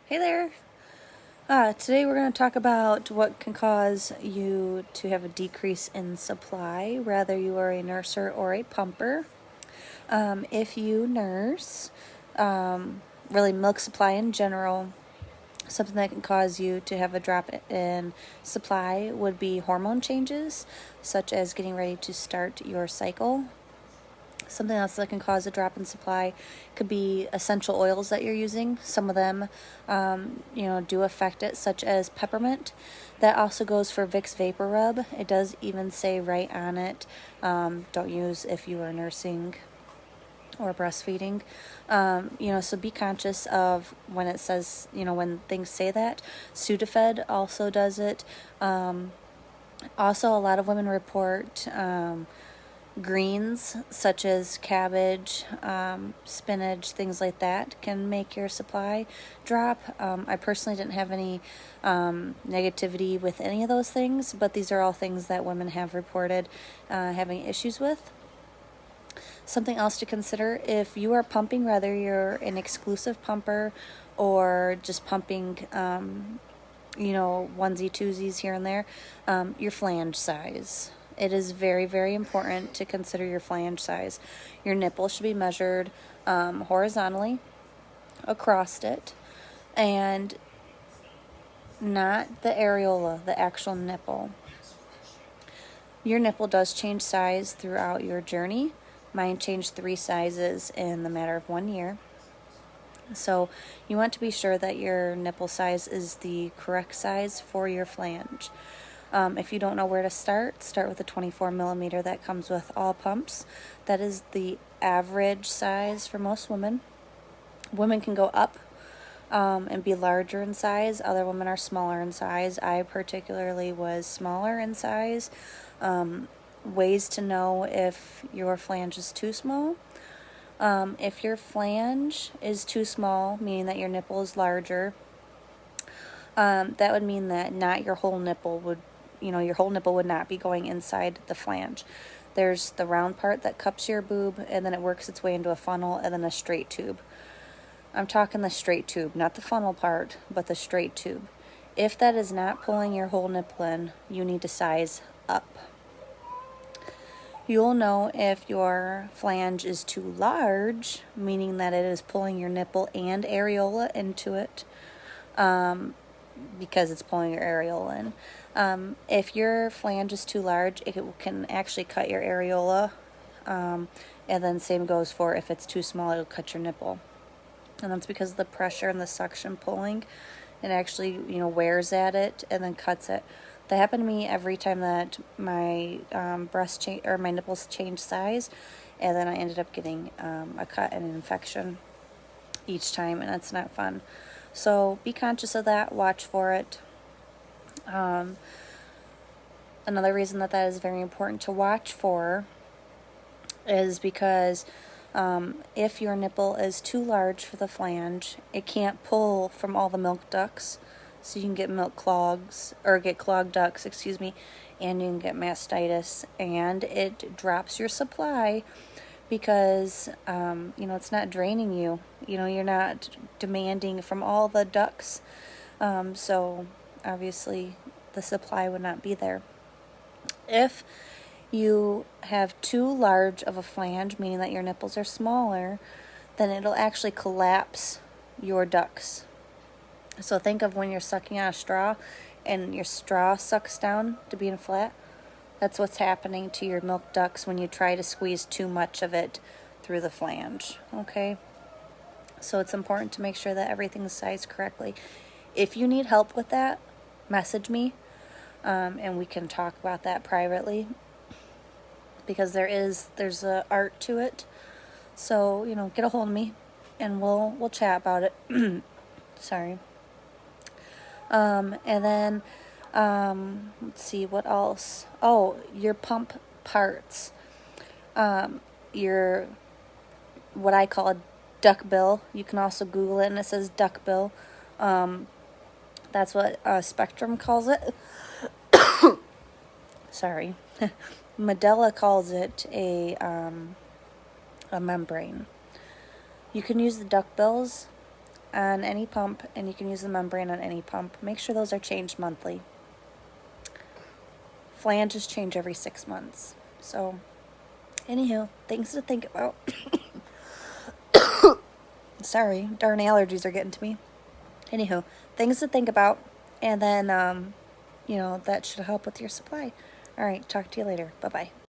Hey there! Today we're going to talk about what can cause you to have a decrease in supply, whether you are a nurser or a pumper. If you nurse, really milk supply in general, something that can cause you to have a drop in supply would be hormone changes, such as getting ready to start your cycle. Something else that can cause a drop in supply could be essential oils that you're using. Some of them, do affect it, such as peppermint. That also goes for Vicks Vapor Rub. It does even say right on it, don't use if you are nursing or breastfeeding. So be conscious of when it says, when things say that. Sudafed also does it. Also, a lot of women report greens such as cabbage, spinach, things like that can make your supply drop. I personally didn't have any negativity with any of those things, but these are all things that women have reported having issues with. Something else to consider: if you are pumping, whether you're an exclusive pumper or just pumping onesie twosies here and there, your flange size. It is very, very important to consider your flange size. Your nipple should be measured horizontally across it, and not the areola, the actual nipple. Your nipple does change size throughout your journey. Mine changed 3 sizes in the matter of 1 year. So you want to be sure that your nipple size is the correct size for your flange. If you don't know where to start with a 24 millimeter that comes with all pumps. That is the average size for most women. Women can go up and be larger in size. Other women are smaller in size. I particularly was smaller in size. Ways to know if your flange is too small. If your flange is too small, meaning that your nipple is larger, that would mean that not your whole nipple would, your whole nipple would not be going inside the flange. There's the round part that cups your boob, and then it works its way into a funnel, and then a straight tube. I'm talking the straight tube, not the funnel part, but the straight tube. If that is not pulling your whole nipple in, you need to size up. You'll know if your flange is too large, meaning that it is pulling your nipple and areola into it, because it's pulling your areola in. If your flange is too large, it can actually cut your areola, and then same goes for if it's too small, it'll cut your nipple. And that's because of the pressure and the suction pulling. It actually, wears at it and then cuts it. That happened to me every time that my my nipples changed size, and then I ended up getting a cut and an infection each time, and that's not fun. So be conscious of that. Watch for it. Another reason that is very important to watch for is because if your nipple is too large for the flange, it can't pull from all the milk ducts. So you can get milk clogs, or get clogged ducts, and you can get mastitis, and it drops your supply because, it's not draining you. You're not demanding from all the ducts, so obviously the supply would not be there. If you have too large of a flange, meaning that your nipples are smaller, then it'll actually collapse your ducts. So think of when you're sucking on a straw and your straw sucks down to being flat. That's what's happening to your milk ducts when you try to squeeze too much of it through the flange, okay? So it's important to make sure that everything's sized correctly. If you need help with that, message me, and we can talk about that privately, because there's a art to it. So, get a hold of me and we'll chat about it. Sorry. And then, let's see, what else? Oh, your pump parts. Your, what I call a duck bill. You can also Google it, and it says duck bill. That's what Spectrum calls it. Sorry. Medela calls it a membrane. You can use the duck bills. on any pump, and you can use the membrane on any pump. Make sure those are changed monthly. Flanges change every 6 months. So, anywho, things to think about. Sorry, darn allergies are getting to me. Anywho, things to think about, and then, that should help with your supply. All right, talk to you later. Bye-bye.